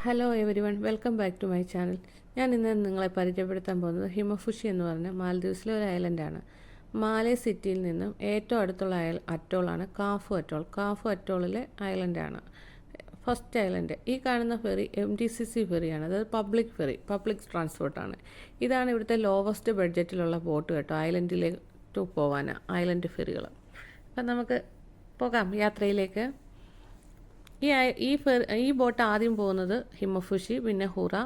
Hello everyone, welcome back to my channel. ഞാൻ ഇന്ന് നിങ്ങളെ പരിചയപ്പെടുത്താൻ പോകുന്നത് ഹിമഫുഷി എന്ന് പറഞ്ഞ മാൽദീവ്സിലെ ഒരു ഐലൻഡാണ്. മാലേ സിറ്റിയിൽ നിന്നും ഏറ്റവും അടുത്തുള്ള അറ്റോളാണ് കാഫു അറ്റോൾ. കാഫു അറ്റോളിലെ ഐലൻഡാണ് ഫസ്റ്റ് ഐലൻഡ്. ഈ കാണുന്ന ഫെറി MTCC ഫെറിയാണ്, അതായത് പബ്ലിക് ട്രാൻസ്പോർട്ടാണ്. ഇതാണ് ഇവിടുത്തെ ലോവസ്റ്റ് ബഡ്ജറ്റിലുള്ള ബോട്ട് കേട്ടോ, ഐലൻഡിലേക്ക് പോകാൻ ഐലൻഡ് ഫെറികൾ. അപ്പം നമുക്ക് പോകാം യാത്രയിലേക്ക്. ഈ ബോട്ട് ആദ്യം പോകുന്നത് ഹിമഫുഷി, പിന്നെ ഹുറ,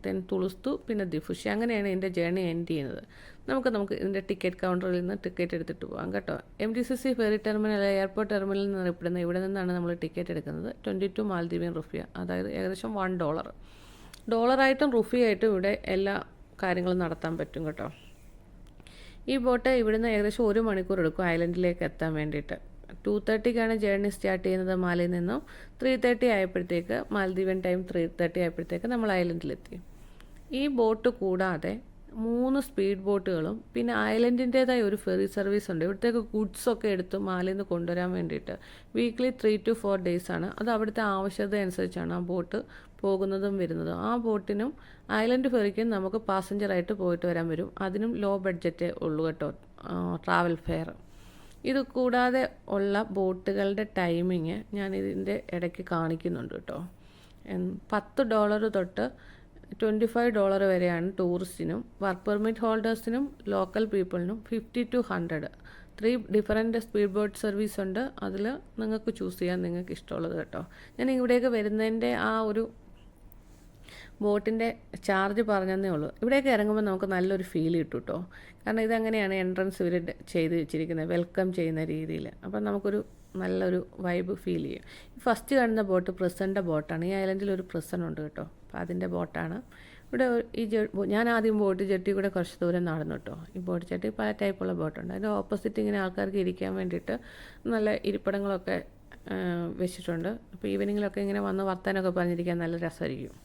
ദെൻ തുളുസ്തു, പിന്നെ ദിഫുഷി. അങ്ങനെയാണ് ഇതിൻ്റെ ജേർണി എൻഡ് ചെയ്യുന്നത്. നമുക്ക് ഇതിൻ്റെ ടിക്കറ്റ് കൗണ്ടറിൽ നിന്ന് ടിക്കറ്റ് എടുത്തിട്ട് പോകാം കേട്ടോ. MTCC ഫെറി ടെർമിനൽ, എയർപോർട്ട് ടെർമിനലിൽ നിന്ന് അറിയപ്പെടുന്ന ഇവിടെ നിന്നാണ് നമ്മൾ ടിക്കറ്റ് എടുക്കുന്നത്. 22 മാൽദീവിയൻ റുഫിയ, അതായത് ഏകദേശം $1. ഡോളറായിട്ടും റുഫിയായിട്ടും ഇവിടെ എല്ലാ കാര്യങ്ങളും നടത്താൻ പറ്റും കേട്ടോ. ഈ ബോട്ട് ഇവിടുന്ന് ഏകദേശം 1 മണിക്കൂർ എടുക്കും ഐലൻഡിലേക്ക് എത്താൻ വേണ്ടിയിട്ട്. 2:30 ജേർണി സ്റ്റാർട്ട് ചെയ്യുന്നത് മാലയിൽ നിന്നും. 3:30 ആയപ്പോഴത്തേക്ക്, മാൽദീവൻ ടൈം 3:30 ആയപ്പോഴത്തേക്ക് നമ്മൾ ഐലൻഡിലെത്തി. ഈ ബോട്ട് കൂടാതെ 3 സ്പീഡ് ബോട്ടുകളും പിന്നെ ഐലൻഡിൻ്റേതായ ഒരു ഫെറി സർവീസ് ഉണ്ട്. ഇവിടത്തേക്ക് ഗുഡ്സൊക്കെ എടുത്ത് മാലയിൽ നിന്ന് കൊണ്ടുവരാൻ വേണ്ടിയിട്ട് വീക്ക്ലി 3 to 4 days ആണ്. അത് അവിടുത്തെ ആവശ്യകത അനുസരിച്ചാണ് ആ ബോട്ട് പോകുന്നതും വരുന്നതും. ആ ബോട്ടിനും ഐലൻഡ് ഫെറിക്കും നമുക്ക് പാസഞ്ചറായിട്ട് പോയിട്ട് വരാൻ വരും. അതിനും ലോ ബഡ്ജറ്റേ ഉള്ളൂ കേട്ടോ ട്രാവൽ ഫെയർ. ഇത് കൂടാതെ ഉള്ള ബോട്ടുകളുടെ ടൈമിങ് ഞാൻ ഇതിൻ്റെ ഇടയ്ക്ക് കാണിക്കുന്നുണ്ട് കേട്ടോ. $10 തൊട്ട് $25 വരെയാണ് ടൂറിസ്റ്റിനും. വർക്ക് പെർമിറ്റ് ഹോൾഡേഴ്സിനും ലോക്കൽ പീപ്പിളിനും 50 to 100. 3 different speed boat service ഉണ്ട്. അതിൽ നിങ്ങൾക്ക് ചൂസ് ചെയ്യാൻ നിങ്ങൾക്ക് ഇഷ്ടമുള്ളത് കേട്ടോ. ഞാൻ ഇവിടേക്ക് വരുന്നതിൻ്റെ ആ ഒരു ബോട്ടിൻ്റെ ചാർജ് പറഞ്ഞതേ ഉള്ളൂ. ഇവിടേക്ക് ഇറങ്ങുമ്പോൾ നമുക്ക് നല്ലൊരു ഫീൽ കിട്ടും കേട്ടോ. കാരണം ഇതങ്ങനെയാണ് എൻട്രൻസ് ഇവർ ചെയ്ത് വെച്ചിരിക്കുന്നത്, വെൽക്കം ചെയ്യുന്ന രീതിയിൽ. അപ്പം നമുക്കൊരു നല്ലൊരു വൈബ് ഫീൽ ചെയ്യും. ഫസ്റ്റ് കാണുന്ന ബോട്ട് പ്രസൻ്റെ ബോട്ടാണ്. ഈ ഐലൻഡിൽ ഒരു പ്രസൻ ഉണ്ട് കേട്ടോ, അപ്പോൾ അതിൻ്റെ ബോട്ടാണ്. ഇവിടെ ഞാൻ ആദ്യം ബോട്ട് ജെട്ടി കൂടെ കുറച്ച് ദൂരം നടന്നു കേട്ടോ. ഈ ബോട്ട് ജെട്ടി പല ടൈപ്പുള്ള ബോട്ടുണ്ട്. അതിൻ്റെ ഓപ്പോസിറ്റ് ഇങ്ങനെ ആൾക്കാർക്ക് ഇരിക്കാൻ വേണ്ടിയിട്ട് നല്ല ഇരിപ്പിടങ്ങളൊക്കെ വെച്ചിട്ടുണ്ട്. അപ്പോൾ ഈവനിങ്ങിലൊക്കെ ഇങ്ങനെ വന്ന് വർത്താനമൊക്കെ പറഞ്ഞിരിക്കാൻ നല്ല രസമായിരിക്കും.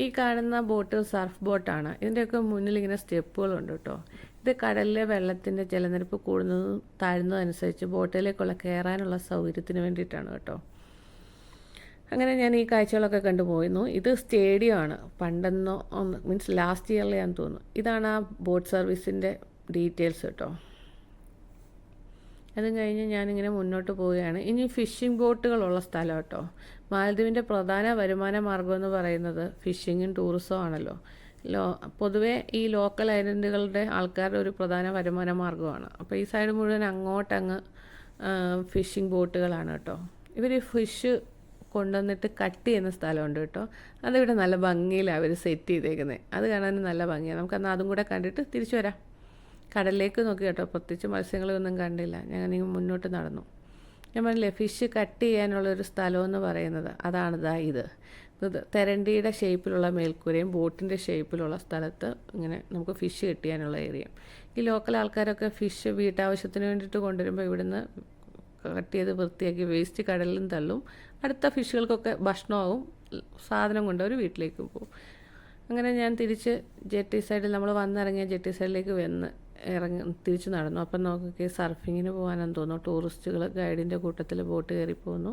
ഈ കാണുന്ന ബോട്ട് സർഫ് ബോട്ടാണ്. ഇതിൻ്റെയൊക്കെ മുന്നിൽ ഇങ്ങനെ സ്റ്റെപ്പുകളുണ്ട് കേട്ടോ. ഇത് കടലിലെ വെള്ളത്തിൻ്റെ ജലനിരപ്പ് കൂടുന്നതും താഴുന്നതനുസരിച്ച് ബോട്ടിലേക്കുള്ള കയറാനുള്ള സൗകര്യത്തിന് വേണ്ടിയിട്ടാണ് കേട്ടോ. അങ്ങനെ ഞാൻ ഈ കാഴ്ചകളൊക്കെ കണ്ടുപോയിരുന്നു. ഇത് സ്റ്റേഡിയമാണ്. പണ്ടെന്നോ മീൻസ് ലാസ്റ്റ് ഇയറിലെയാണെന്ന് തോന്നുന്നു. ഇതാണ് ആ ബോട്ട് സർവീസിൻ്റെ ഡീറ്റെയിൽസ് കേട്ടോ. അതും കഴിഞ്ഞ് ഞാനിങ്ങനെ മുന്നോട്ട് പോവുകയാണ്. ഇനി ഫിഷിംഗ് ബോട്ടുകളുള്ള സ്ഥലം കേട്ടോ. മാലദ്വീപിൻ്റെ പ്രധാന വരുമാന മാർഗ്ഗം എന്ന് പറയുന്നത് ഫിഷിങ്ങും ടൂറിസവും ആണല്ലോ. പൊതുവേ ഈ ലോക്കൽ ഐലൻഡുകളുടെ ആൾക്കാരുടെ ഒരു പ്രധാന വരുമാന മാർഗ്ഗമാണ്. അപ്പോൾ ഈ സൈഡ് മുഴുവൻ അങ്ങോട്ടങ്ങ് ഫിഷിംഗ് ബോട്ടുകളാണ് കേട്ടോ. ഇവർ ഫിഷ് കൊണ്ടുവന്നിട്ട് കട്ട് ചെയ്യുന്ന സ്ഥലമുണ്ട് കേട്ടോ. അതിവിടെ നല്ല ഭംഗിയിലാണ് അവർ സെറ്റ് ചെയ്തേക്കുന്നത്. അത് കാണാൻ നല്ല ഭംഗിയാണ്. നമുക്കന്ന് അതും കൂടെ കണ്ടിട്ട് തിരിച്ചു വരാം. കടലിലേക്ക് നോക്കി കേട്ടോ, പ്രത്യേകിച്ച് മത്സ്യങ്ങളൊന്നും കണ്ടില്ല. ഞങ്ങൾ മുന്നോട്ട് നടന്നു. ഞാൻ പറഞ്ഞില്ലേ, ഫിഷ് കട്ട് ചെയ്യാനുള്ളൊരു സ്ഥലമെന്ന് പറയുന്നത് അതാണിതാ ഇത്. തെരണ്ടിയുടെ ഷേപ്പിലുള്ള മേൽക്കൂരയും ബോട്ടിൻ്റെ ഷേപ്പിലുള്ള സ്ഥലത്ത് ഇങ്ങനെ നമുക്ക് ഫിഷ് കട്ട് ചെയ്യാനുള്ള ഏരിയ. ഈ ലോക്കൽ ആൾക്കാരൊക്കെ ഫിഷ് വീട്ടാവശ്യത്തിന് വേണ്ടിയിട്ട് കൊണ്ടുവരുമ്പോൾ ഇവിടുന്ന് കട്ട് ചെയ്ത് വൃത്തിയാക്കി വേസ്റ്റ് കടലിലും തള്ളും. അടുത്ത ഫിഷുകൾക്കൊക്കെ ഭക്ഷണമാവും, സാധനം കൊണ്ടവർ വീട്ടിലേക്ക് പോകും. അങ്ങനെ ഞാൻ തിരിച്ച് ജെട്ടി സൈഡിൽ നമ്മൾ വന്നിറങ്ങിയ ജെട്ടി സൈഡിലേക്ക് തിരിച്ച് നടന്നു. അപ്പം നോക്കി സർഫിങ്ങിന് പോകാനെന്ന് തോന്നുന്നു. ടൂറിസ്റ്റുകൾ ഗൈഡിൻ്റെ കൂട്ടത്തിൽ ബോട്ട് കയറി പോകുന്നു.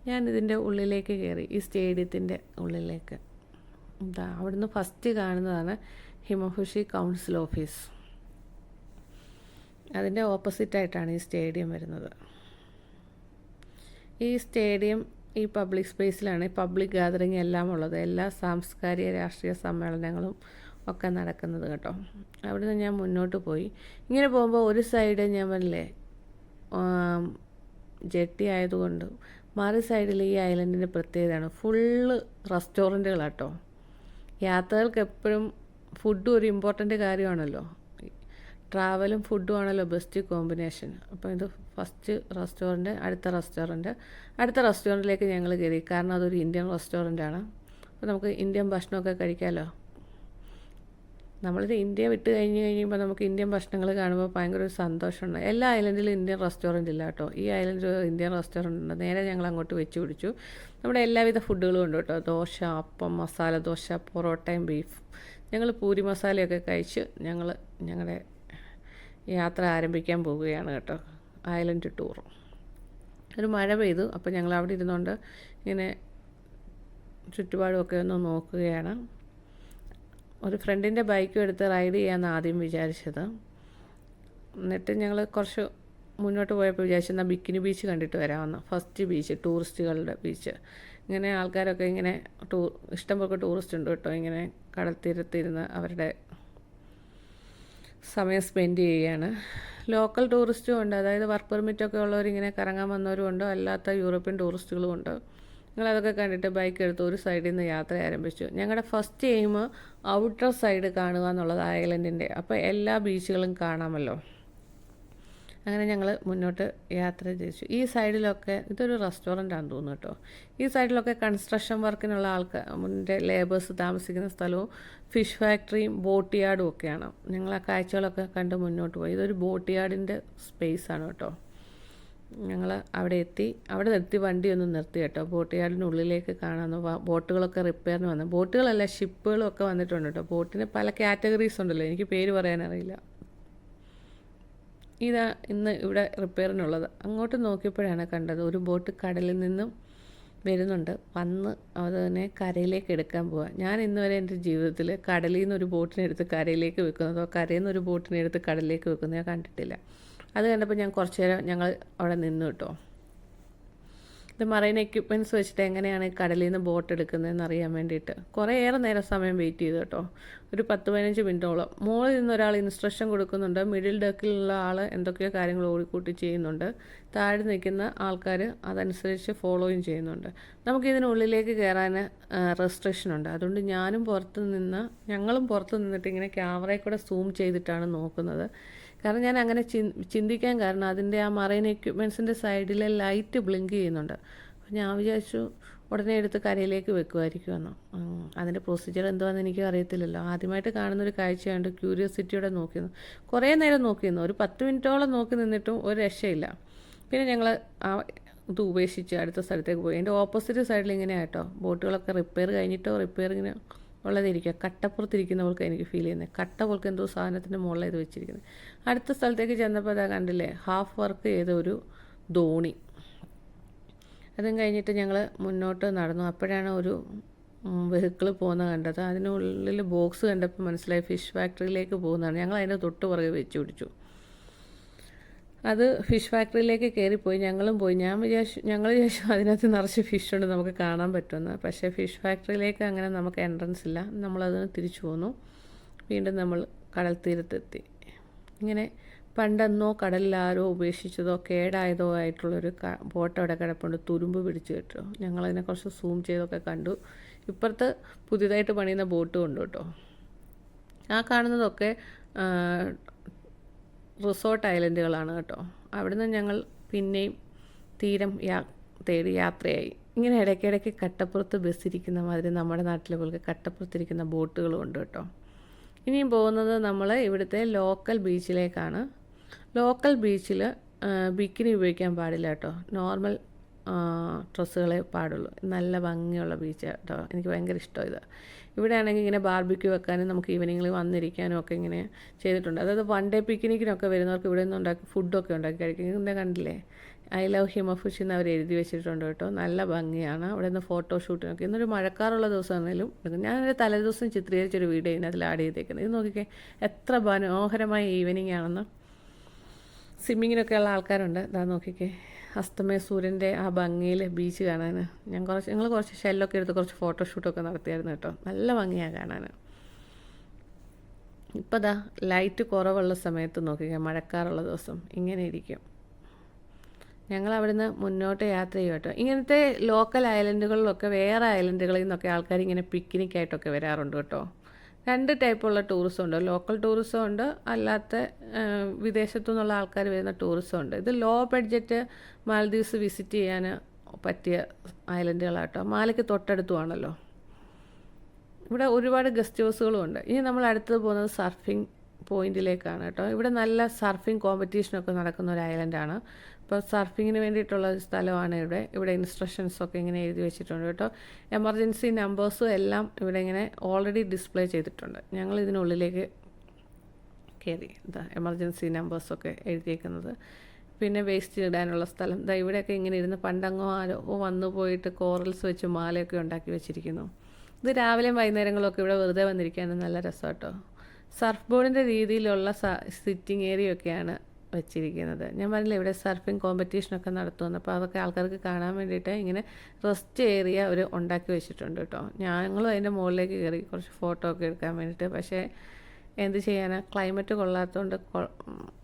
ഞാൻ ഇതിൻ്റെ ഉള്ളിലേക്ക് കയറി, ഈ സ്റ്റേഡിയത്തിൻ്റെ ഉള്ളിലേക്ക്. അവിടുന്ന് ഫസ്റ്റ് കാണുന്നതാണ് ഹിമഫുഷി കൗൺസിൽ ഓഫീസ്. അതിൻ്റെ ഓപ്പോസിറ്റായിട്ടാണ് ഈ സ്റ്റേഡിയം വരുന്നത്. ഈ സ്റ്റേഡിയം ഈ പബ്ലിക് സ്പേസിലാണ് പബ്ലിക് ഗാദറിങ് എല്ലാം ഉള്ളത്. എല്ലാ സാംസ്കാരിക രാഷ്ട്രീയ സമ്മേളനങ്ങളും ഒക്കെ നടക്കുന്നത് കേട്ടോ. അവിടുന്ന് ഞാൻ മുന്നോട്ട് പോയി. ഇങ്ങനെ പോകുമ്പോൾ ഒരു സൈഡ് ഞാൻ പറഞ്ഞില്ലേ ജെട്ടി ആയതുകൊണ്ട്, മറു സൈഡിൽ ഈ ഐലൻഡിൻ്റെ പ്രത്യേകതയാണ് ഫുള്ള് റെസ്റ്റോറൻറ്റുകളാട്ടോ. യാത്രകൾക്ക് എപ്പോഴും ഫുഡും ഒരു ഇമ്പോർട്ടൻ്റ് കാര്യമാണല്ലോ. ട്രാവലും ഫുഡും ആണല്ലോ ബെസ്റ്റ് കോമ്പിനേഷൻ. അപ്പോൾ ഇത് ഫസ്റ്റ് റെസ്റ്റോറൻറ്റ്, അടുത്ത റെസ്റ്റോറൻറ്റിലേക്ക് ഞങ്ങൾ കയറി. കാരണം അതൊരു ഇന്ത്യൻ റെസ്റ്റോറൻറ്റാണ്. അപ്പോൾ നമുക്ക് ഇന്ത്യൻ ഭക്ഷണമൊക്കെ കഴിക്കാമല്ലോ. നമ്മളിത് ഇന്ത്യ വിട്ട് കഴിയുമ്പോൾ നമുക്ക് ഇന്ത്യൻ ഭക്ഷണങ്ങൾ കാണുമ്പോൾ ഭയങ്കര ഒരു സന്തോഷമുണ്ട്. എല്ലാ ഐലൻഡിലും ഇന്ത്യൻ റെസ്റ്റോറൻറ്റ് ഇല്ല കേട്ടോ. ഈ ഐലൻഡിൽ ഇന്ത്യൻ റെസ്റ്റോറൻറ്റ് ഉണ്ട്. നേരെ ഞങ്ങൾ അങ്ങോട്ട് വെച്ച് പിടിച്ചു. നമ്മുടെ എല്ലാവിധ ഫുഡുകളും ഉണ്ട് കേട്ടോ. ദോശ, അപ്പം, മസാല ദോശ, പൊറോട്ടയും ബീഫ്. ഞങ്ങൾ പൂരി മസാലയൊക്കെ കഴിച്ച് ഞങ്ങളുടെ യാത്ര ആരംഭിക്കാൻ പോവുകയാണ് കേട്ടോ. Island tour. ഒരു മഴ പെയ്തു. അപ്പോൾ ഞങ്ങൾ അവിടെ ഇരുന്നുകൊണ്ട് ഇങ്ങനെ ചുറ്റുപാടുമൊക്കെ ഒന്ന് നോക്കുകയാണ്. ഒരു ഫ്രണ്ടിൻ്റെ ബൈക്കും എടുത്ത് റൈഡ് ചെയ്യാമെന്ന് ആദ്യം വിചാരിച്ചത്. എന്നിട്ട് ഞങ്ങൾ കുറച്ച് മുന്നോട്ട് പോയപ്പോൾ വിചാരിച്ചെന്നാൽ ബിക്കിനി ബീച്ച് കണ്ടിട്ട് വരാമെന്ന്. ഫസ്റ്റ് ബീച്ച്, ടൂറിസ്റ്റുകളുടെ ബീച്ച്. ഇങ്ങനെ ആൾക്കാരൊക്കെ ഇങ്ങനെ ഇഷ്ടംപോലെ ടൂറിസ്റ്റ് ഉണ്ട് കേട്ടോ. ഇങ്ങനെ കടൽ തീരത്തിരുന്ന് അവരുടെ സമയം സ്പെൻഡ് ചെയ്യുകയാണ്. ലോക്കൽ ടൂറിസ്റ്റും ഉണ്ട്, അതായത് വർക്ക് പെർമിറ്റൊക്കെ ഉള്ളവരിങ്ങനെ കറങ്ങാൻ വന്നവരും ഉണ്ട്, അല്ലാത്ത യൂറോപ്യൻ ടൂറിസ്റ്റുകളും ഉണ്ട്. ഞങ്ങളതൊക്കെ കണ്ടിട്ട് ബൈക്ക് എടുത്ത് ഒരു സൈഡിൽ നിന്ന് യാത്ര ആരംഭിച്ചു. ഞങ്ങളുടെ ഫസ്റ്റ് എയിം ഔട്ടർ സൈഡ് കാണുക എന്നുള്ളത് ഐലൻഡിൻ്റെ. അപ്പോൾ എല്ലാ ബീച്ചുകളും കാണാമല്ലോ. അങ്ങനെ ഞങ്ങൾ മുന്നോട്ട് യാത്ര തിരിച്ചു. ഈ സൈഡിലൊക്കെ ഇതൊരു റെസ്റ്റോറൻ്റ് ആണെന്ന് തോന്നുന്നു കേട്ടോ. ഈ സൈഡിലൊക്കെ കൺസ്ട്രക്ഷൻ വർക്കിനുള്ള ആൾക്കാർ ലേബേഴ്സ് താമസിക്കുന്ന സ്ഥലവും ഫിഷ് ഫാക്ടറിയും ബോട്ട് യാർഡും ഒക്കെയാണ്. ഞങ്ങൾ ആ കാഴ്ചകളൊക്കെ കണ്ട് മുന്നോട്ട് പോയി. ഇതൊരു ബോട്ട് യാർഡിൻ്റെ സ്പേസാണ് കേട്ടോ. ഞങ്ങൾ അവിടെ എത്തി വണ്ടിയൊന്നും നിർത്തി കേട്ടോ. ബോട്ട് യാർഡിനുള്ളിലേക്ക് കാണാമെന്ന്. ബോട്ടുകളൊക്കെ റിപ്പയറിന് വന്നു. ബോട്ടുകളല്ല, ഷിപ്പുകളും ഒക്കെ വന്നിട്ടുണ്ട് കേട്ടോ. ബോട്ടിന് പല കാറ്റഗറീസ് ഉണ്ടല്ലോ, എനിക്ക് പേര് പറയാനറിയില്ല. ഇതാ ഇന്ന് ഇവിടെ റിപ്പയറിനുള്ളത്. അങ്ങോട്ട് നോക്കിയപ്പോഴാണ് കണ്ടത് ഒരു ബോട്ട് കടലിൽ നിന്നും വരുന്നുണ്ട്. വന്ന് അതിനെ കരയിലേക്ക് എടുക്കാൻ പോവുക. ഞാൻ ഇന്ന് വരെ എൻ്റെ ജീവിതത്തിൽ കടലിൽ നിന്ന് ഒരു ബോട്ടിനെ എടുത്ത് കരയിലേക്ക് വെക്കുന്നതോ കരയിൽ നിന്ന് ഒരു ബോട്ടിനെ എടുത്ത് കടലിലേക്ക് വെക്കുന്നതോ ഞാൻ കണ്ടിട്ടില്ല. അത് കണ്ടപ്പോൾ ഞാൻ കുറച്ച് നേരം ഞങ്ങൾ അവിടെ നിന്നു കേട്ടോ. ഇത് മറൈൻ എക്യുപ്മെൻറ്റ്സ് വെച്ചിട്ട് എങ്ങനെയാണ് കടലിൽ നിന്ന് ബോട്ട് എടുക്കുന്നതെന്ന് അറിയാൻ വേണ്ടിയിട്ട് കുറേയേറെ നേരം സമയം വെയിറ്റ് ചെയ്തു കേട്ടോ. ഒരു 10-15 മിനിറ്റോളം. മുകളിൽ നിന്ന് ഒരാൾ ഇൻസ്ട്രക്ഷൻ കൊടുക്കുന്നുണ്ട്. മിഡിൽ ഡെക്കിലുള്ള ആൾ എന്തൊക്കെയോ കാര്യങ്ങൾ ഓടിക്കൂട്ടി ചെയ്യുന്നുണ്ട്. താഴെ നിൽക്കുന്ന ആൾക്കാർ അതനുസരിച്ച് ഫോളോയും ചെയ്യുന്നുണ്ട്. നമുക്കിതിനുള്ളിലേക്ക് കയറാൻ റെസ്ട്രിക്ഷൻ ഉണ്ട്. അതുകൊണ്ട് ഞങ്ങളും പുറത്ത് നിന്നിട്ട് ഇങ്ങനെ ക്യാമറയിൽ കൂടെ സൂം ചെയ്തിട്ടാണ് നോക്കുന്നത്. കാരണം ഞാൻ അങ്ങനെ ചിന്തിക്കാൻ കാരണം അതിൻ്റെ ആ മറൈൻ എക്യുപ്മെൻറ്റ്സിൻ്റെ സൈഡിലെ ലൈറ്റ് ബ്ലിങ്ക് ചെയ്യുന്നുണ്ട്. അപ്പോൾ ഞാൻ വിചാരിച്ചു ഉടനെ എടുത്ത് കരയിലേക്ക് വെക്കുമായിരിക്കുമെന്ന്. അതിൻ്റെ പ്രൊസീജിയർ എന്തുവാന്ന് എനിക്ക് അറിയത്തില്ലല്ലോ. ആദ്യമായിട്ട് കാണുന്നൊരു കാഴ്ചയാണ്ട് ക്യൂരിയോസിറ്റിയോടെ നോക്കിയിരുന്നു. കുറേ നേരം നോക്കിയിരുന്നു. ഒരു 10 മിനിറ്റോളം നോക്കി നിന്നിട്ടും ഒരു രക്ഷയില്ല. പിന്നെ ഞങ്ങൾ ആ ഇത് ഉപേക്ഷിച്ച് അടുത്ത സ്ഥലത്തേക്ക് പോയി. എൻ്റെ ഓപ്പോസിറ്റ് സൈഡിൽ ഇങ്ങനെ ആയിട്ടോ ബോട്ടുകളൊക്കെ റിപ്പയർ ഇങ്ങനെ ഉള്ളതിരിക്കുക. കട്ടപ്പുറത്തിരിക്കുന്നവർക്ക് എനിക്ക് ഫീൽ ചെയ്യുന്നത്. കട്ട പോൾക്ക് എന്തോ സാധനത്തിൻ്റെ മുകളിൽ ഇത് വെച്ചിരിക്കുന്നത്. അടുത്ത സ്ഥലത്തേക്ക് ചെന്നപ്പോൾ അതാ കണ്ടില്ലേ, ഹാഫ് വർക്ക് ചെയ്ത ഒരു ദോണി. അതും കഴിഞ്ഞിട്ട് ഞങ്ങൾ മുന്നോട്ട് നടന്നു. അപ്പോഴാണ് ഒരു വെഹിക്കിൾ പോകുന്നത് കണ്ടത്. അതിനുള്ളിൽ ബോക്സ് കണ്ടപ്പോൾ മനസ്സിലായി ഫിഷ് ഫാക്ടറിയിലേക്ക് പോകുന്നതാണ്. ഞങ്ങൾ അതിൻ്റെ തൊട്ട് പുറകെ വെച്ച് പിടിച്ചു. അത് ഫിഷ് ഫാക്ടറിയിലേക്ക് കയറിപ്പോയി. ഞങ്ങളും പോയി. ഞങ്ങൾ വിചാരിച്ചു അതിനകത്ത് നിറച്ച് ഫിഷ് ഉണ്ട്, നമുക്ക് കാണാൻ പറ്റുമെന്ന്. പക്ഷേ ഫിഷ് ഫാക്ടറിയിലേക്ക് അങ്ങനെ നമുക്ക് എൻട്രൻസ് ഇല്ല. നമ്മളതിന് തിരിച്ചു പോന്നു. വീണ്ടും നമ്മൾ കടൽ തീരത്തെത്തി. ഇങ്ങനെ പണ്ടെന്നോ കടലിൽ ആരോ ഉപേക്ഷിച്ചതോ കേടായതോ ആയിട്ടുള്ളൊരു ബോട്ട് അവിടെ കിടപ്പുണ്ട്. തുരുമ്പ് പിടിച്ച് കേട്ടോ. ഞങ്ങളതിനെ കുറച്ച് സൂം ചെയ്തൊക്കെ കണ്ടു. ഇപ്പുറത്ത് പുതിയതായിട്ട് പണിയുന്ന ബോട്ടും ഉണ്ട് കേട്ടോ. ആ കാണുന്നതൊക്കെ റിസോർട്ട് ഐലൻഡുകളാണ് കേട്ടോ. അവിടുന്ന് ഞങ്ങൾ പിന്നെയും തീരം തേടി യാത്രയായി. ഇങ്ങനെ ഇടയ്ക്കിടയ്ക്ക് കട്ടപ്പുറത്ത് ബസ് ഇരിക്കുന്ന മാതിരി നമ്മുടെ നാട്ടിലെ പോലെ കട്ടപ്പുറത്തിരിക്കുന്ന ബോട്ടുകളും ഉണ്ട് കേട്ടോ. ഇനിയും പോകുന്നത് നമ്മൾ ഇവിടുത്തെ ലോക്കൽ ബീച്ചിലേക്കാണ്. ലോക്കൽ ബീച്ചിൽ ബിക്കിനി ഉപയോഗിക്കാൻ പാടില്ല കേട്ടോ. നോർമൽ ഡ്രസ്സുകളെ പാടുള്ളൂ. നല്ല ഭംഗിയുള്ള ബീച്ച് കേട്ടോ. എനിക്ക് ഭയങ്കര ഇഷ്ടമാണ് ഇത്. ഇവിടെ ആണെങ്കിൽ ഇങ്ങനെ ബാർബിക്യൂ വെക്കാനും നമുക്ക് ഈവനിങ്ങിൽ വന്നിരിക്കാനും ഒക്കെ ഇങ്ങനെ ചെയ്തിട്ടുണ്ട്. അതായത് വൺ ഡേ പിക്നിക്കിനൊക്കെ വരുന്നവർക്ക് ഇവിടെ നിന്ന് ഫുഡൊക്കെ ഉണ്ടാക്കി കഴിക്കും. ഇങ്ങനെ കണ്ടില്ലേ, ഐ ലവ് ഹിമഫുഷി എന്ന് അവർ എഴുതി വെച്ചിട്ടുണ്ട് കേട്ടോ. നല്ല ഭംഗിയാണ്. അവിടെ നിന്ന് ഫോട്ടോഷൂട്ടിനൊക്കെ. ഇന്നൊരു മഴക്കാറുള്ള ദിവസമാണെങ്കിലും ഞാൻ എൻ്റെ തലേദിവസം ചിത്രീകരിച്ചൊരു വീഡിയോ ഇതിനകത്തിൽ ആഡ് ചെയ്തേക്കുന്നത്. ഇത് നോക്കിക്കേ എത്ര മനോഹരമായ ഈവനിങ് ആണെന്ന്. സ്വിമ്മിങ്ങിനൊക്കെയുള്ള ആൾക്കാരുണ്ട്. ഇതാ നോക്കിക്കേ, അസ്തമയ സൂര്യൻ്റെ ആ ഭംഗിയിൽ ബീച്ച് കാണാൻ ഞങ്ങൾ കുറച്ച് ഷെല്ലൊക്കെ എടുത്ത് കുറച്ച് ഫോട്ടോഷൂട്ടൊക്കെ നടത്തിയായിരുന്നു കേട്ടോ. നല്ല ഭംഗിയാണ് കാണാൻ. ഇപ്പോൾ ദാ ലൈറ്റ് കുറവുള്ള സമയത്ത് നോക്കിക്കുക, മഴക്കാറുള്ള ദിവസം ഇങ്ങനെ ഇരിക്കും. ഞങ്ങൾ അവിടുന്ന് മുന്നോട്ട് യാത്ര ചെയ്യും കേട്ടോ. ഇങ്ങനത്തെ ലോക്കൽ ഐലൻഡുകളിലൊക്കെ വേറെ ഐലൻഡുകളിൽ നിന്നൊക്കെ ആൾക്കാർ ഇങ്ങനെ പിക്നിക്കായിട്ടൊക്കെ വരാറുണ്ട് കേട്ടോ. 2 ടൈപ്പുള്ള ടൂറിസം ഉണ്ട്. ലോക്കൽ ടൂറിസം ഉണ്ട്, അല്ലാത്ത വിദേശത്തു നിന്നുള്ള ആൾക്കാർ വരുന്ന ടൂറിസം ഉണ്ട്. ഇത് ലോ ബഡ്ജറ്റ് മാൽദീവ്സ് വിസിറ്റ് ചെയ്യാൻ പറ്റിയ ഐലൻഡുകളാട്ടോ. മാലയ്ക്ക് തൊട്ടടുത്തുമാണല്ലോ. ഇവിടെ ഒരുപാട് ഗസ്റ്റ് ഹൗസുകളും ഉണ്ട്. ഇനി നമ്മൾ അടുത്തത് പോകുന്നത് സർഫിംഗ് പോയിന്റിലേക്കാണ് കേട്ടോ. ഇവിടെ നല്ല സർഫിംഗ് കോമ്പറ്റീഷനൊക്കെ നടക്കുന്ന ഒരു ഐലൻഡാണ്. അപ്പോൾ സർഫിങ്ങിന് വേണ്ടിയിട്ടുള്ള ഒരു സ്ഥലമാണ് ഇവിടെ ഇൻസ്ട്രക്ഷൻസൊക്കെ ഇങ്ങനെ എഴുതി വെച്ചിട്ടുണ്ട് കേട്ടോ. എമർജൻസി നമ്പേഴ്സും എല്ലാം ഇവിടെ ഇങ്ങനെ ഓൾറെഡി ഡിസ്പ്ലേ ചെയ്തിട്ടുണ്ട്. ഞങ്ങൾ ഇതിനുള്ളിലേക്ക് കയറി. എമർജൻസി നമ്പേഴ്സൊക്കെ എഴുതിയേക്കുന്നത്. പിന്നെ വേസ്റ്റ് ഇടാനുള്ള സ്ഥലം. ദാ ഇവിടെയൊക്കെ ഇങ്ങനെ ഇരുന്ന് പണ്ടങ്ങോ ആരോ വന്നു പോയിട്ട് കോറൽസ് വെച്ച് മാലയൊക്കെ ഉണ്ടാക്കി വെച്ചിരിക്കുന്നു. ഇത് രാവിലെയും വൈകുന്നേരങ്ങളൊക്കെ ഇവിടെ വെറുതെ വന്നിരിക്കാനും നല്ല രസം കേട്ടോ. സർഫ് ബോർഡിൻ്റെ രീതിയിലുള്ള സിറ്റിംഗ് ഏരിയ ഒക്കെയാണ് വെച്ചിരിക്കുന്നത്. ഞാൻ പറഞ്ഞില്ല ഇവിടെ സർഫിങ് കോമ്പറ്റീഷനൊക്കെ നടത്തുമെന്ന്. അപ്പോൾ അതൊക്കെ ആൾക്കാർക്ക് കാണാൻ വേണ്ടിയിട്ട് ഇങ്ങനെ റെസ്റ്റ് ഏരിയ അവർ ഉണ്ടാക്കി വെച്ചിട്ടുണ്ട് കേട്ടോ. ഞങ്ങളും അതിൻ്റെ മുകളിലേക്ക് കയറി കുറച്ച് ഫോട്ടോ ഒക്കെ എടുക്കാൻ വേണ്ടിയിട്ട്. പക്ഷേ എന്ത് ചെയ്യാനാ, ക്ലൈമറ്റ് കൊള്ളാത്തതുകൊണ്ട്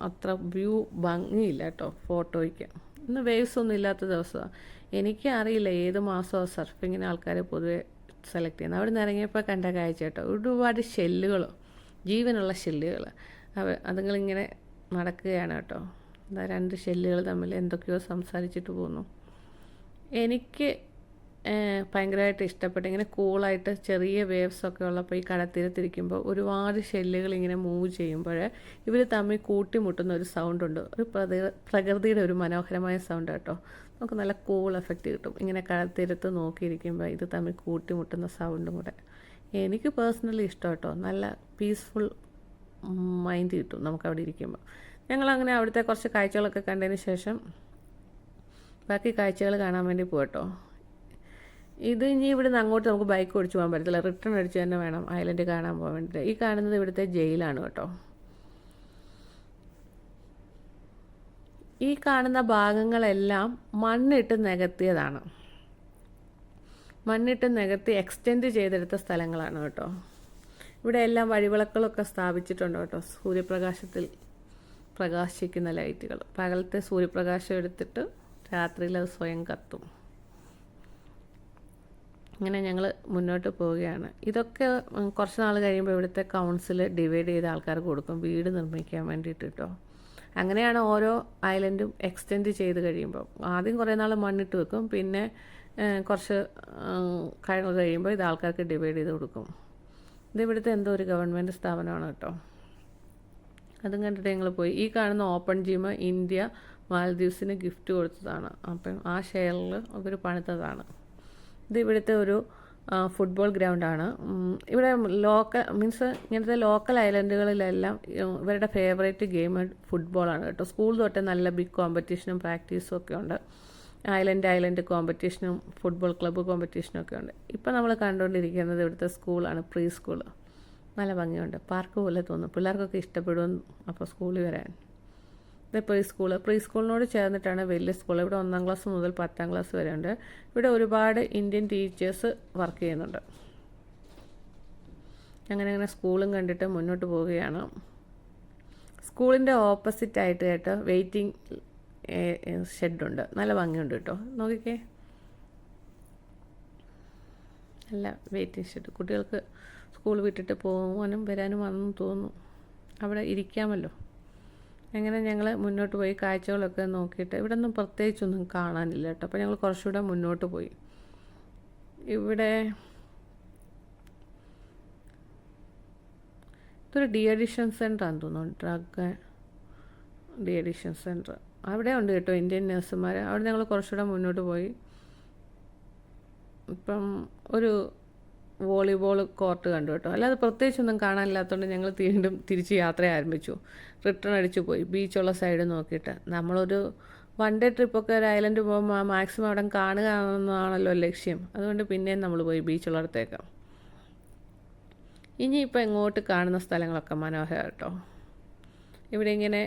അത്ര വ്യൂ ഭംഗിയില്ല കേട്ടോ ഫോട്ടോയ്ക്ക്. ഇന്ന് വേവ്സ് ഒന്നും ഇല്ലാത്ത ദിവസമാണ്. എനിക്ക് അറിയില്ല ഏത് മാസമാണ് സർഫിങ്ങിന് ആൾക്കാർ പൊതുവെ സെലക്ട് ചെയ്യുന്നത്. അവിടെ നിന്ന് ഇറങ്ങിയപ്പോൾ കണ്ട കാഴ്ച കേട്ടോ, ഒരുപാട് ഷെല്ലുകൾ, ജീവനുള്ള ഷെല്ലുകൾ. അതുങ്ങളിങ്ങനെ നടക്കുകയാണ് കേട്ടോ. എന്താ 2 ഷെല്ലുകൾ തമ്മിൽ എന്തൊക്കെയോ സംസാരിച്ചിട്ട് പോകുന്നു. എനിക്ക് ഭയങ്കരമായിട്ട് ഇഷ്ടപ്പെട്ടു. ഇങ്ങനെ കൂളായിട്ട് ചെറിയ വേവ്സൊക്കെ ഉള്ളപ്പോൾ ഈ കടത്തീരത്തിരിക്കുമ്പോൾ ഒരുപാട് ഷെല്ലുകൾ ഇങ്ങനെ മൂവ് ചെയ്യുമ്പോൾ ഇവർ തമ്മിൽ കൂട്ടിമുട്ടുന്ന ഒരു സൗണ്ടുണ്ട്. ഒരു പ്രകൃതിയുടെ ഒരു മനോഹരമായ സൗണ്ട് കേട്ടോ. നമുക്ക് നല്ല കൂൾ എഫക്റ്റ് കിട്ടും ഇങ്ങനെ കടത്തീരത്ത് നോക്കിയിരിക്കുമ്പോൾ ഇത് തമ്മിൽ കൂട്ടിമുട്ടുന്ന സൗണ്ടും കൂടെ. എനിക്ക് പേഴ്സണലി ഇഷ്ടം കേട്ടോ. നല്ല പീസ്ഫുൾ മൈൻഡ് കിട്ടും നമുക്കവിടെ ഇരിക്കുമ്പോൾ. ഞങ്ങളങ്ങനെ അവിടുത്തെ കുറച്ച് കാഴ്ചകളൊക്കെ കണ്ടതിന് ശേഷം ബാക്കി കാഴ്ചകൾ കാണാൻ വേണ്ടി പോകട്ടോ. ഇത് ഇനി ഇവിടുന്ന് അങ്ങോട്ട് നമുക്ക് ബൈക്ക് ഓടിച്ച് പോകാൻ പറ്റത്തില്ല, റിട്ടേൺ അടിച്ച് തന്നെ വേണം ഐലൻഡ് കാണാൻ പോകാൻ വേണ്ടിയിട്ട്. ഈ കാണുന്നത് ഇവിടുത്തെ ജയിലാണ് കേട്ടോ. ഈ കാണുന്ന ഭാഗങ്ങളെല്ലാം മണ്ണിട്ട് നികത്തിയതാണ്. മണ്ണിട്ട് നികത്തി എക്സ്റ്റെൻഡ് ചെയ്തെടുത്ത സ്ഥലങ്ങളാണ് കേട്ടോ. ഇവിടെ എല്ലാം വഴിവിളക്കുകളൊക്കെ സ്ഥാപിച്ചിട്ടുണ്ട് കേട്ടോ. സൂര്യപ്രകാശത്തിൽ പ്രകാശിക്കുന്ന ലൈറ്റുകൾ. പകലത്തെ സൂര്യപ്രകാശം എടുത്തിട്ട് രാത്രിയിൽ അത് സ്വയം കത്തും. ഇങ്ങനെ ഞങ്ങൾ മുന്നോട്ട് പോവുകയാണ്. ഇതൊക്കെ കുറച്ച് നാൾ കഴിയുമ്പോൾ ഇവിടുത്തെ കൗൺസിൽ ഡിവൈഡ് ചെയ്ത് ആൾക്കാർക്ക് കൊടുക്കും വീട് നിർമ്മിക്കാൻ വേണ്ടിയിട്ട് കേട്ടോ. അങ്ങനെയാണ് ഓരോ ഐലൻഡും എക്സ്റ്റെൻഡ് ചെയ്ത് കഴിയുമ്പോൾ. ആദ്യം കുറേ നാൾ മണ്ണിട്ട് വെക്കും, പിന്നെ കുറച്ച് കഴിയുമ്പോൾ ഇത് ആൾക്കാർക്ക് ഡിവൈഡ് ചെയ്ത് കൊടുക്കും. ഇത് ഇവിടുത്തെ എന്തോ ഒരു ഗവൺമെൻറ് സ്ഥാപനമാണ് കേട്ടോ. അതും കണ്ടിട്ട് ഞങ്ങൾ പോയി. ഈ കാണുന്ന ഓപ്പൺ ജിം ഇന്ത്യ മാലദ്വീപ്സിന് ഗിഫ്റ്റ് കൊടുത്തതാണ്. അപ്പം ആ ഷെയറിൽ അവർ പണിതതാണ്. ഇത് ഇവിടുത്തെ ഒരു ഫുട്ബോൾ ഗ്രൗണ്ടാണ്. ഇവിടെ ഇങ്ങനത്തെ ലോക്കൽ ഐലൻഡുകളിലെല്ലാം ഇവരുടെ ഫേവറേറ്റ് ഗെയിം ഫുട്ബോളാണ് കേട്ടോ. സ്കൂൾ തൊട്ട് നല്ല ബിഗ് കോമ്പറ്റീഷനും പ്രാക്ടീസും ഒക്കെ ഉണ്ട്. ഐലൻഡ് കോമ്പറ്റീഷനും ഫുട്ബോൾ ക്ലബ്ബ് കോമ്പറ്റീഷനും ഒക്കെ ഉണ്ട്. ഇപ്പം നമ്മൾ കണ്ടുകൊണ്ടിരിക്കുന്നത് ഇവിടുത്തെ സ്കൂളാണ്, പ്രീ സ്കൂൾ. നല്ല ഭംഗിയുണ്ട്, പാർക്ക് പോലെ തോന്നും. പിള്ളേർക്കൊക്കെ ഇഷ്ടപ്പെടും അപ്പോൾ സ്കൂളിൽ വരാൻ. ഇത് പ്രീ സ്കൂളിനോട് ചേർന്നിട്ടാണ് വലിയ സ്കൂൾ. ഇവിടെ 1ാം ക്ലാസ് മുതൽ 10ാം ക്ലാസ് വരെ ഉണ്ട്. ഇവിടെ ഒരുപാട് ഇന്ത്യൻ ടീച്ചേഴ്സ് വർക്ക് ചെയ്യുന്നുണ്ട്. അങ്ങനെ സ്കൂളും കണ്ടിട്ട് മുന്നോട്ട് പോവുകയാണ്. സ്കൂളിൻ്റെ ഓപ്പോസിറ്റായിട്ട് കേട്ടോ വെയിറ്റിംഗ് ഷെഡുണ്ട്. നല്ല ഭംഗിയുണ്ട് കേട്ടോ. നോക്കിക്കേ, നല്ല വെയിറ്റിംഗ് ഷെഡ്. കുട്ടികൾക്ക് സ്കൂൾ വിട്ടിട്ട് പോകാനും വരാനും വന്നെന്ന് തോന്നുന്നു. അവിടെ ഇരിക്കാമല്ലോ. അങ്ങനെ ഞങ്ങൾ മുന്നോട്ട് പോയി കാഴ്ചകളൊക്കെ നോക്കിയിട്ട് ഇവിടെ ഒന്നും പ്രത്യേകിച്ചൊന്നും കാണാനില്ല കേട്ടോ. അപ്പോൾ ഞങ്ങൾ കുറച്ചുകൂടെ മുന്നോട്ട് പോയി. ഇവിടെ ഇതൊരു ഡി അഡിഷൻ സെൻ്ററാണെന്ന് തോന്നുന്നു, ഡ്രഗ് ഡി അഡിഷൻ സെൻറ്റർ. അവിടെ ഉണ്ട് കേട്ടോ ഇന്ത്യൻ നഴ്സുമാർ. അവിടെ ഞങ്ങൾ കുറച്ചുകൂടെ മുന്നോട്ട് പോയി. ഇപ്പം ഒരു വോളിബോൾ കോർട്ട് കണ്ടു കേട്ടോ. അല്ലാതെ പ്രത്യേകിച്ചൊന്നും കാണാനില്ലാത്തതുകൊണ്ട് ഞങ്ങൾ വീണ്ടും തിരിച്ച് യാത്ര ആരംഭിച്ചു. റിട്ടേൺ അടിച്ചു പോയി ബീച്ചുള്ള സൈഡ് നോക്കിയിട്ട്. നമ്മളൊരു 1 ഡേ ട്രിപ്പൊക്കെ ഒരു ഐലൻഡ് പോകുമ്പോൾ മാക്സിമം അവിടെ കാണുക എന്നതാണല്ലോ ലക്ഷ്യം. അതുകൊണ്ട് പിന്നെയും നമ്മൾ പോയി ബീച്ചുള്ളിടത്തേക്ക്. ഇനിയിപ്പോൾ ഇങ്ങോട്ട് കാണുന്ന സ്ഥലങ്ങളൊക്കെ മനോഹരം കേട്ടോ. ഇവിടെ ഇങ്ങനെ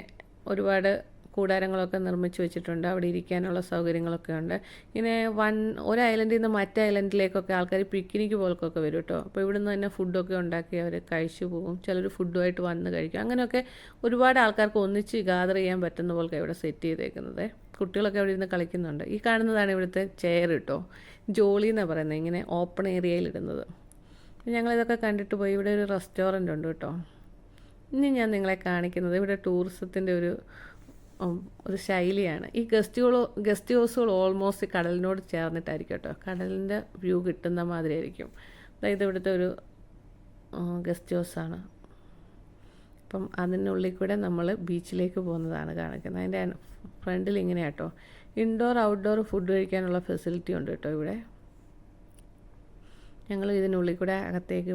ഒരുപാട് കൂടാരങ്ങളൊക്കെ നിർമ്മിച്ച് വെച്ചിട്ടുണ്ട്. അവിടെ ഇരിക്കാനുള്ള സൗകര്യങ്ങളൊക്കെ ഉണ്ട്. ഇങ്ങനെ ഒരു ഐലൻഡിൽ നിന്ന് മറ്റേ ഐലൻഡിലേക്കൊക്കെ ആൾക്കാർ പിക്നിക്ക് പോലൊക്കെ വരും കേട്ടോ. അപ്പോൾ ഇവിടുന്ന് തന്നെ ഫുഡൊക്കെ ഉണ്ടാക്കി അവർ കഴിച്ചു പോകും. ചിലർ ഫുഡുമായിട്ട് വന്ന് കഴിക്കും. അങ്ങനെയൊക്കെ ഒരുപാട് ആൾക്കാർക്ക് ഒന്നിച്ച് ഗാദർ ചെയ്യാൻ പറ്റുന്ന പോലൊക്കെ ഇവിടെ സെറ്റ് ചെയ്തേക്കുന്നത്. കുട്ടികളൊക്കെ അവിടെ ഇരുന്ന് കളിക്കുന്നുണ്ട്. ഈ കാണുന്നതാണ് ഇവിടുത്തെ ചെയർ കേട്ടോ. ജോളി എന്നാണ് പറയുന്നത്, ഇങ്ങനെ ഓപ്പൺ ഏരിയയിലിടുന്നത്. ഞങ്ങളിതൊക്കെ കണ്ടിട്ട് പോയി. ഇവിടെ ഒരു റെസ്റ്റോറൻ്റ് ഉണ്ട് കേട്ടോ. ഇനി ഞാൻ നിങ്ങളെ കാണിക്കുന്നത് ഇവിടെ ടൂറിസത്തിൻ്റെ ഒരു ശൈലിയാണ്. ഈ ഗസ്റ്റ് ഹൗസുകൾ ഓൾമോസ്റ്റ് കടലിനോട് ചേർന്നിട്ടായിരിക്കും കേട്ടോ. കടലിൻ്റെ വ്യൂ കിട്ടുന്ന മാതിരി ആയിരിക്കും. അതായത് ഇവിടുത്തെ ഒരു ഗസ്റ്റ് ഹൗസാണ്. അപ്പം അതിനുള്ളിൽ കൂടെ നമ്മൾ ബീച്ചിലേക്ക് പോകുന്നതാണ് കാണിക്കുന്നത്. അതിൻ്റെ ഫ്രണ്ടിൽ ഇങ്ങനെ കേട്ടോ ഇൻഡോർ ഔട്ട്ഡോർ ഫുഡ് കഴിക്കാനുള്ള ഫെസിലിറ്റി ഉണ്ട് കേട്ടോ ഇവിടെ. ഞങ്ങൾ ഇതിനുള്ളിൽ കൂടെ അകത്തേക്ക്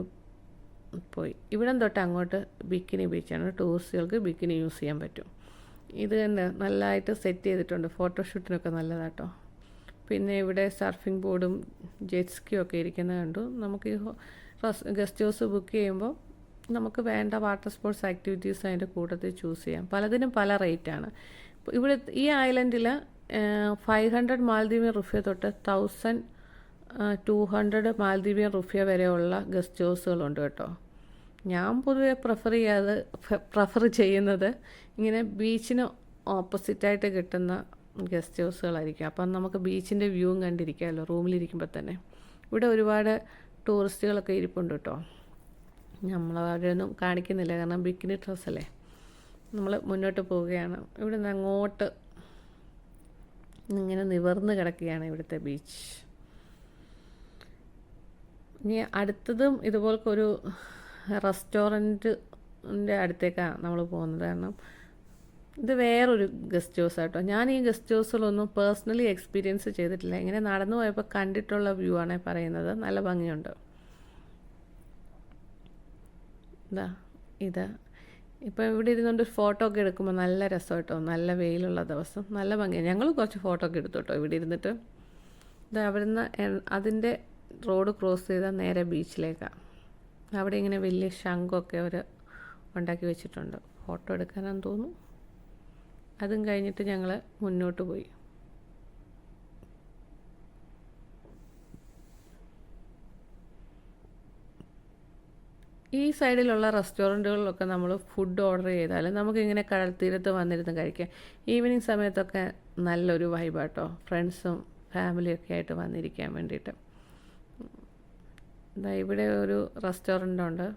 പോയി. ഇവിടം തൊട്ട് അങ്ങോട്ട് ബിക്കിനി ബീച്ചാണ്. ടൂറിസ്റ്റുകൾക്ക് ബിക്കിനി യൂസ് ചെയ്യാൻ പറ്റും. ഇത് തന്നെ നല്ലതായിട്ട് സെറ്റ് ചെയ്തിട്ടുണ്ട്, ഫോട്ടോഷൂട്ടിനൊക്കെ നല്ലതാട്ടോ. പിന്നെ ഇവിടെ സർഫിംഗ് ബോർഡും ജെറ്റ് സ്കിയും ഒക്കെ ഇരിക്കുന്നത് കണ്ടു. നമുക്ക് ഈ ഗസ്റ്റ് ഹൗസ് ബുക്ക് ചെയ്യുമ്പോൾ നമുക്ക് വേണ്ട വാട്ടർ സ്പോർട്സ് ആക്ടിവിറ്റീസ് അതിൻ്റെ കൂട്ടത്തിൽ ചൂസ് ചെയ്യാം. പലതിനും പല റേറ്റാണ്. ഇവിടെ ഈ ഐലൻഡിൽ 500 മാൽദീവിയൻ റുപ്യ തൊട്ട് 1200 മാൽദീവിയൻ റുപ്യ വരെയുള്ള ഗസ്റ്റ് ഹൗസുകളുണ്ട് കേട്ടോ. ഞാൻ പൊതുവെ പ്രിഫർ ചെയ്യുന്നത് ഇങ്ങനെ ബീച്ചിന് ഓപ്പോസിറ്റായിട്ട് കിട്ടുന്ന ഗസ്റ്റ് ഹൗസുകളായിരിക്കും. അപ്പം നമുക്ക് ബീച്ചിൻ്റെ വ്യൂവും കണ്ടിരിക്കാമല്ലോ റൂമിലിരിക്കുമ്പോൾ തന്നെ. ഇവിടെ ഒരുപാട് ടൂറിസ്റ്റുകളൊക്കെ ഇരിപ്പുണ്ട് കേട്ടോ. നമ്മളവരൊന്നും കാണിക്കുന്നില്ല, കാരണം ബിക്കിനി ഡ്രസ്സല്ലേ. നമ്മൾ മുന്നോട്ട് പോവുകയാണ്. ഇവിടെ നിന്ന് അങ്ങോട്ട് ഇങ്ങനെ നിവർന്ന് കിടക്കുകയാണ് ഇവിടുത്തെ ബീച്ച്. ഇനി അടുത്തതും ഇതുപോലൊക്കെ ഒരു റെസ്റ്റോറൻറ്റിൻ്റെ അടുത്തേക്കാണ് നമ്മൾ പോകുന്നത്. കാരണം ഇത് വേറൊരു ഗസ്റ്റ് ഹൗസ് ആട്ടോ. ഞാൻ ഈ ഗസ്റ്റ് ഹൗസിലൊന്നും പേഴ്സണലി എക്സ്പീരിയൻസ് ചെയ്തിട്ടില്ല. ഇങ്ങനെ നടന്നു പോയപ്പോൾ കണ്ടിട്ടുള്ള വ്യൂ ആണ് പറയുന്നത്. നല്ല ഭംഗിയുണ്ട്. ഇത് ഇപ്പോൾ ഇവിടെ ഇരുന്നുകൊണ്ട് ഫോട്ടോ ഒക്കെ എടുക്കുമ്പോൾ നല്ല രസം കേട്ടോ. നല്ല വെയിലുള്ള ദിവസം നല്ല ഭംഗിയാണ്. ഞങ്ങൾ കുറച്ച് ഫോട്ടോ ഒക്കെ എടുത്തു കേട്ടോ ഇവിടെ ഇരുന്നിട്ട്. ഇത് അവിടുന്ന് അതിൻ്റെ റോഡ് ക്രോസ് ചെയ്താൽ നേരെ ബീച്ചിലേക്കാണ്. അവിടെ ഇങ്ങനെ വലിയ ശംഖൊക്കെ അവർ ഉണ്ടാക്കി വെച്ചിട്ടുണ്ട്, ഫോട്ടോ എടുക്കാനാണെന്ന് തോന്നുന്നു. അതും കഴിഞ്ഞിട്ട് ഞങ്ങൾ മുന്നോട്ട് പോയി. ഈ സൈഡിലുള്ള റെസ്റ്റോറൻറ്റുകളിലൊക്കെ നമ്മൾ ഫുഡ് ഓർഡർ ചെയ്താൽ നമുക്കിങ്ങനെ കടൽ തീരത്ത് വന്നിരുന്ന് കഴിക്കാം. ഈവനിങ് സമയത്തൊക്കെ നല്ലൊരു വൈബാട്ടോ, ഫ്രണ്ട്സും ഫാമിലിയൊക്കെ ആയിട്ട് വന്നിരിക്കാൻ വേണ്ടിയിട്ട്. ഇവിടെ ഒരു റെസ്റ്റോറൻ്റ് ഉണ്ട്,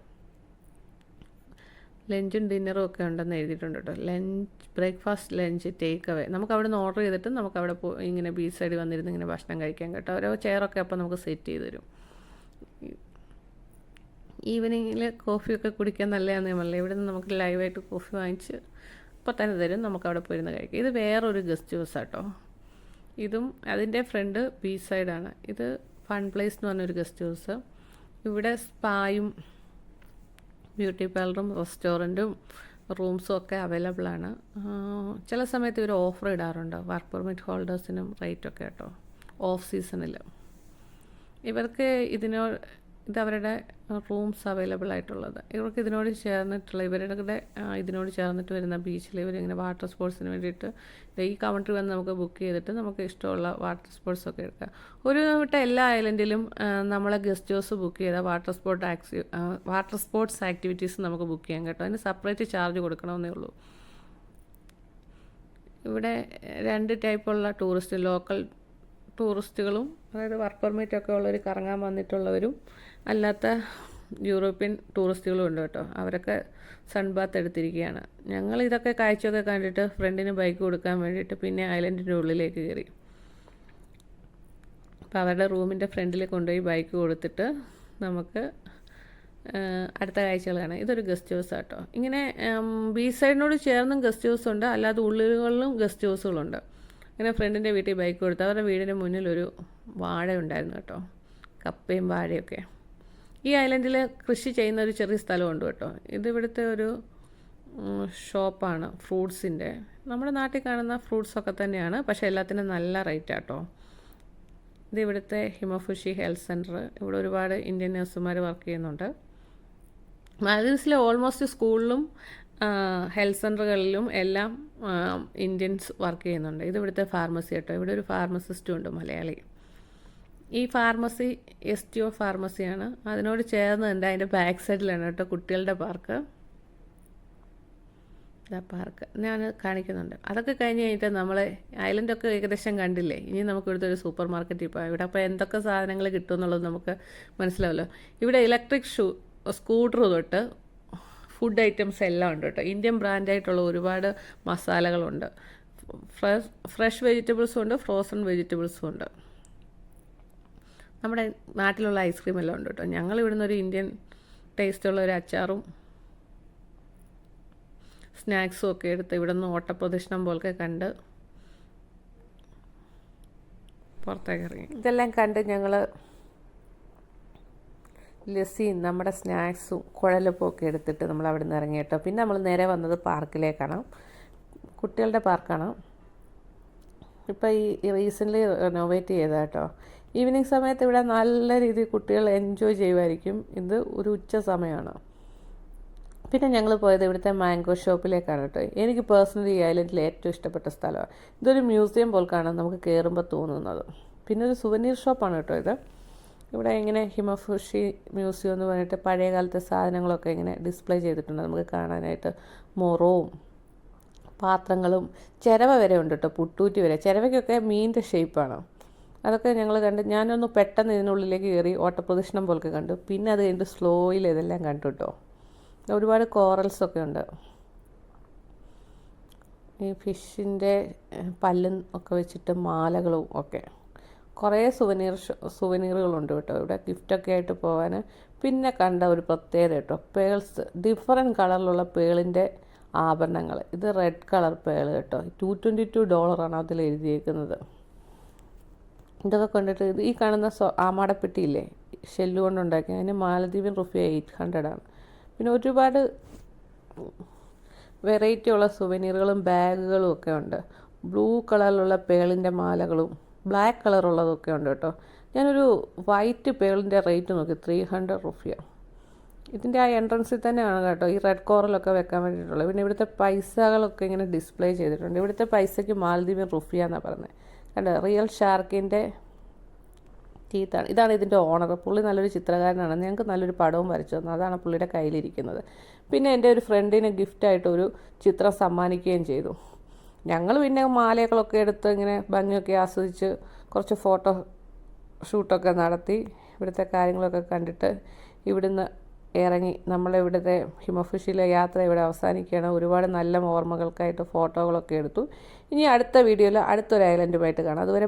ലഞ്ചും ഡിന്നറും ഒക്കെ ഉണ്ടെന്ന് എഴുതിയിട്ടുണ്ട് കേട്ടോ. Breakfast, lunch, take away. നമുക്ക് അവിടെ നിന്ന് ഓർഡർ ചെയ്തിട്ട് നമുക്ക് അവിടെ ഇങ്ങനെ ബീച്ച് സൈഡിൽ വന്നിരുന്ന് ഇങ്ങനെ ഭക്ഷണം കഴിക്കാൻ കേട്ടോ. ഓരോ ചെയറൊക്കെ അപ്പോൾ നമുക്ക് സെറ്റ് ചെയ്ത് തരും. ഈവനിങ്ങിൽ കോഫിയൊക്കെ കുടിക്കാൻ നല്ലതാണെന്ന് നമ്മളെ. ഇവിടെ നിന്ന് നമുക്ക് ലൈവായിട്ട് കോഫി വാങ്ങിച്ച് ഇപ്പോൾ തന്നെ തരും, നമുക്ക് അവിടെ പോയിരുന്ന് കഴിക്കാം. ഇത് വേറൊരു ഗസ്റ്റ് ഹൗസ് ആട്ടോ. ഇതും അതിൻ്റെ ഫ്രണ്ട് ബീച്ച് സൈഡാണ്. ഇത് ഫൺ പ്ലേസ് എന്ന് പറഞ്ഞൊരു ഗസ്റ്റ് ഹൗസ്. ഇവിടെ സ്പായും ബ്യൂട്ടി പാർലറും റെസ്റ്റോറൻറ്റും റൂംസും ഒക്കെ അവൈലബിളാണ്. ചില സമയത്ത് ഇവർ ഓഫർ ഇടാറുണ്ട് വർക്ക് പെർമിറ്റ് ഹോൾഡേഴ്സിനും റേറ്റൊക്കെ കേട്ടോ, ഓഫ് സീസണിൽ. ഇവർക്ക് ഇതവരുടെ റൂംസ് അവൈലബിൾ ആയിട്ടുള്ളത്. ഇവർക്ക് ഇതിനോട് ചേർന്നിട്ടുള്ള ഇതിനോട് ചേർന്നിട്ട് വരുന്ന ബീച്ചിൽ ഇവരിങ്ങനെ വാട്ടർ സ്പോർട്സിന് വേണ്ടിയിട്ട് ഈ കൗണ്ടറി വന്ന് നമുക്ക് ബുക്ക് ചെയ്തിട്ട് നമുക്ക് ഇഷ്ടമുള്ള വാട്ടർ സ്പോർട്സൊക്കെ എടുക്കാം. ഒരു വിട്ട എല്ലാ ഐലൻഡിലും നമ്മളെ ഗസ്റ്റ് ഹൗസ് ബുക്ക് ചെയ്താൽ വാട്ടർ സ്പോർട്സ് ആക്ടിവിറ്റീസ് നമുക്ക് ബുക്ക് ചെയ്യാം കേട്ടോ. അതിന് സെപ്പറേറ്റ് ചാർജ് കൊടുക്കണമെന്നേ ഉള്ളൂ. ഇവിടെ 2 ടൈപ്പുള്ള ലോക്കൽ ടൂറിസ്റ്റുകളും, അതായത് വർക്ക് പെർമിറ്റൊക്കെ ഉള്ളവർ കറങ്ങാൻ വന്നിട്ടുള്ളവരും അല്ലാത്ത യൂറോപ്യൻ ടൂറിസ്റ്റുകളും ഉണ്ട് കേട്ടോ. അവരൊക്കെ സൺബാത്ത് എടുത്തിരിക്കുകയാണ്. ഞങ്ങൾ ഇതൊക്കെ കാഴ്ചയൊക്കെ കണ്ടിട്ട് ഫ്രണ്ടിന് ബൈക്ക് കൊടുക്കാൻ വേണ്ടിയിട്ട് പിന്നെ ഐലൻഡിൻ്റെ ഉള്ളിലേക്ക് കയറി. അപ്പോൾ അവരുടെ റൂമിൻ്റെ ഫ്രണ്ടിൽ കൊണ്ടുപോയി ബൈക്ക് കൊടുത്തിട്ട് നമുക്ക് അടുത്ത കാഴ്ചകൾ കാണാം. ഇതൊരു ഗസ്റ്റ് ഹൗസ് ആട്ടോ. ഇങ്ങനെ ബീച്ച് സൈഡിനോട് ചേർന്നും ഗസ്റ്റ് ഹൗസ് ഉണ്ട്, അല്ലാതെ ഉള്ളുകളിലും ഗസ്റ്റ് ഹൗസുകളുണ്ട്. അങ്ങനെ ഫ്രണ്ടിൻ്റെ വീട്ടിൽ ബൈക്ക് കൊടുത്ത് അവരുടെ വീടിൻ്റെ മുന്നിലൊരു വാഴ ഉണ്ടായിരുന്നു കേട്ടോ, കപ്പയും വാഴയൊക്കെ. ഈ ഐലൻഡിൽ കൃഷി ചെയ്യുന്ന ഒരു ചെറിയ സ്ഥലമുണ്ട് കേട്ടോ. ഇതിവിടുത്തെ ഒരു ഷോപ്പാണ് ഫ്രൂട്ട്സിൻ്റെ. നമ്മുടെ നാട്ടിൽ കാണുന്ന ഫ്രൂട്ട്സൊക്കെ തന്നെയാണ്, പക്ഷേ എല്ലാത്തിനും നല്ല റേറ്റ് ആട്ടോ. ഇത് ഇവിടുത്തെ ഹിമഫുഷി ഹെൽത്ത് സെൻറ്റർ. ഇവിടെ ഒരുപാട് ഇന്ത്യൻ നഴ്സുമാർ വർക്ക് ചെയ്യുന്നുണ്ട്. മാലദ്വീപ്സിലെ ഓൾമോസ്റ്റ് സ്കൂളിലും ഹെൽത്ത് സെൻ്ററുകളിലും എല്ലാം ഇന്ത്യൻസ് വർക്ക് ചെയ്യുന്നുണ്ട്. ഇത് ഇവിടുത്തെ ഫാർമസി കേട്ടോ. ഇവിടെ ഒരു ഫാർമസിസ്റ്റും ഉണ്ട്, മലയാളി. ഈ ഫാർമസി STO ഫാർമസിയാണ്. അതിനോട് ചേർന്നുണ്ട് അതിൻ്റെ ബാക്ക് സൈഡിലാണ് കേട്ടോ കുട്ടികളുടെ പാർക്ക്. ഞാൻ കാണിക്കുന്നുണ്ട്. അതൊക്കെ കഴിഞ്ഞ് കഴിഞ്ഞിട്ട് നമ്മൾ ഐലൻഡൊക്കെ ഏകദേശം കണ്ടില്ലേ. ഇനി നമുക്ക് ഇവിടുത്തെ ഒരു സൂപ്പർ മാർക്കറ്റിൽ പോകാം. ഇവിടെ അപ്പോൾ എന്തൊക്കെ സാധനങ്ങൾ കിട്ടും എന്നുള്ളത് നമുക്ക് മനസ്സിലാവല്ലോ. ഇവിടെ ഇലക്ട്രിക് സ്കൂട്ടർ തൊട്ട് ഫുഡ് ഐറ്റംസ് എല്ലാം ഉണ്ട് കേട്ടോ. ഇന്ത്യൻ ബ്രാൻഡായിട്ടുള്ള ഒരുപാട് മസാലകളുണ്ട്. ഫ്രഷ് വെജിറ്റബിൾസും ഉണ്ട്, ഫ്രോസൺ വെജിറ്റബിൾസും ഉണ്ട്. നമ്മുടെ നാട്ടിലുള്ള ഐസ്ക്രീം എല്ലാം ഉണ്ട് കേട്ടോ. ഞങ്ങൾ ഇവിടുന്ന് ഒരു ഇന്ത്യൻ ടേസ്റ്റുള്ള ഒരു അച്ചാറും സ്നാക്സും ഒക്കെ എടുത്ത് ഇവിടെ നിന്ന് ഓട്ടപ്രദക്ഷിണം പോലൊക്കെ കണ്ട് പുറത്തേക്ക് ഇറങ്ങി. ഇതെല്ലാം കണ്ട് ഞങ്ങൾ ലസ്സിയും നമ്മുടെ സ്നാക്സും കുഴലപ്പമൊക്കെ എടുത്തിട്ട് നമ്മൾ അവിടെ നിന്ന് ഇറങ്ങി കേട്ടോ. പിന്നെ നമ്മൾ നേരെ വന്നത് പാർക്കിലേക്കാണ്. കുട്ടികളുടെ പാർക്കാണ്. ഇപ്പോൾ ഈ റീസെൻ്റ്ലി റിനോവേറ്റ് ചെയ്തത് കേട്ടോ. ഈവനിങ് സമയത്ത് ഇവിടെ നല്ല രീതിയിൽ കുട്ടികൾ എൻജോയ് ചെയ്യുമായിരിക്കും. ഇത് ഒരു ഉച്ച സമയമാണ്. പിന്നെ ഞങ്ങൾ പോയത് ഇവിടുത്തെ മാംഗോ ഷോപ്പിലേക്കാണ് കേട്ടോ. എനിക്ക് പേഴ്സണലി ഈ ഐലൻഡിൽ ഏറ്റവും ഇഷ്ടപ്പെട്ട സ്ഥലമാണ്. ഇതൊരു മ്യൂസിയം പോലെയാണ് നമുക്ക് കയറുമ്പോൾ തോന്നുന്നത്. പിന്നെ ഒരു സുവനീർ ഷോപ്പാണ് കേട്ടോ ഇത്. ഇവിടെ ഇങ്ങനെ ഹിമഫുഷി മ്യൂസിയം എന്ന് പറഞ്ഞിട്ട് പഴയ കാലത്തെ സാധനങ്ങളൊക്കെ ഇങ്ങനെ ഡിസ്പ്ലേ ചെയ്തിട്ടുണ്ട് നമുക്ക് കാണാനായിട്ട്. മൊറവും പാത്രങ്ങളും ചിരവ വരെ ഉണ്ട് കേട്ടോ, പുട്ടൂറ്റി വരെ. ചിരവയ്ക്കൊക്കെ മീനിൻ്റെ ഷേപ്പാണ്. അതൊക്കെ ഞങ്ങൾ കണ്ട്. ഞാനൊന്ന് പെട്ടെന്ന് ഇതിനുള്ളിലേക്ക് കയറി ഓട്ടപ്രദക്ഷിണം പോലൊക്കെ കണ്ടു. പിന്നെ അത് കഴിഞ്ഞിട്ട് സ്ലോയിൽ ഇതെല്ലാം കണ്ടു കേട്ടോ. ഒരുപാട് കോറൽസൊക്കെ ഉണ്ട്. ഈ ഫിഷിൻ്റെ പല്ലും ഒക്കെ വെച്ചിട്ട് മാലകളും ഒക്കെ. കുറേ സുവനീറുകളുണ്ട് കേട്ടോ ഇവിടെ, ഗിഫ്റ്റൊക്കെ ആയിട്ട് പോകാൻ. പിന്നെ കണ്ട ഒരു പ്രത്യേകത കേട്ടോ, പേൾസ്, ഡിഫറെൻറ്റ് കളറിലുള്ള പേളിൻ്റെ ആഭരണങ്ങൾ. ഇത് റെഡ് കളർ പേൾ കേട്ടോ. $222 അതിൽ എഴുതിയേക്കുന്നത്. ഇതൊക്കെ കണ്ടിട്ട് ഈ കാണുന്ന ആമാടപ്പെട്ടിയില്ലേ, ഷെല്ല് കൊണ്ടുണ്ടാക്കി, അതിന് മാലദ്വീപിൻ റുപ്പിയ 800 പിന്നെ ഒരുപാട് വെറൈറ്റി ഉള്ള സുവനീറുകളും ബാഗുകളും ഒക്കെ ഉണ്ട്. ബ്ലൂ കളറിലുള്ള പേളിൻ്റെ മാലകളും ബ്ലാക്ക് കളറുള്ളതൊക്കെ ഉണ്ട് കേട്ടോ. ഞാനൊരു വൈറ്റ് പേളിൻ്റെ റേറ്റ് നോക്കി, $300. ഇതിൻ്റെ ആ എൻട്രൻസിൽ തന്നെയാണ് കേട്ടോ ഈ റെഡ് കോറലൊക്കെ വെക്കാൻ വേണ്ടിയിട്ടുള്ളത്. പിന്നെ ഇവിടുത്തെ പൈസകളൊക്കെ ഇങ്ങനെ ഡിസ്പ്ലേ ചെയ്തിട്ടുണ്ട്. ഇവിടുത്തെ പൈസയ്ക്ക് മാലദ്വീപിൻ റുപ്പിയ എന്നാണ് പറയുന്നത്. കണ്ടോ, റിയൽ ഷാർക്കിൻ്റെ ടീത്താണ്. ഇതാണ് ഇതിൻ്റെ ഓണർ. പുള്ളി നല്ലൊരു ചിത്രകാരനാണ്. ഞങ്ങൾക്ക് നല്ലൊരു പടവും വരച്ചു തന്നു. അതാണ് പുള്ളിയുടെ കയ്യിലിരിക്കുന്നത്. പിന്നെ എൻ്റെ ഒരു ഫ്രണ്ടിന് ഗിഫ്റ്റായിട്ട് ഒരു ചിത്രം സമ്മാനിക്കുകയും ചെയ്തു. ഞങ്ങൾ പിന്നെ മാലകളൊക്കെ എടുത്ത് ഇങ്ങനെ ഭംഗിയൊക്കെ ആസ്വദിച്ച് കുറച്ച് ഫോട്ടോ ഷൂട്ടൊക്കെ നടത്തി ഇവിടുത്തെ കാര്യങ്ങളൊക്കെ കണ്ടിട്ട് ഇവിടുന്ന് ഇറങ്ങി. നമ്മളിവിടുത്തെ ഹിമഫുഷിയിലെ യാത്ര ഇവിടെ അവസാനിക്കുകയാണ്. ഒരുപാട് നല്ല ഓർമ്മകൾക്കായിട്ട് ഫോട്ടോകളൊക്കെ എടുത്തു. ഇനി അടുത്ത വീഡിയോയിൽ അടുത്തൊരു ഐലൻഡുമായിട്ട് കാണാം. അതുവരെ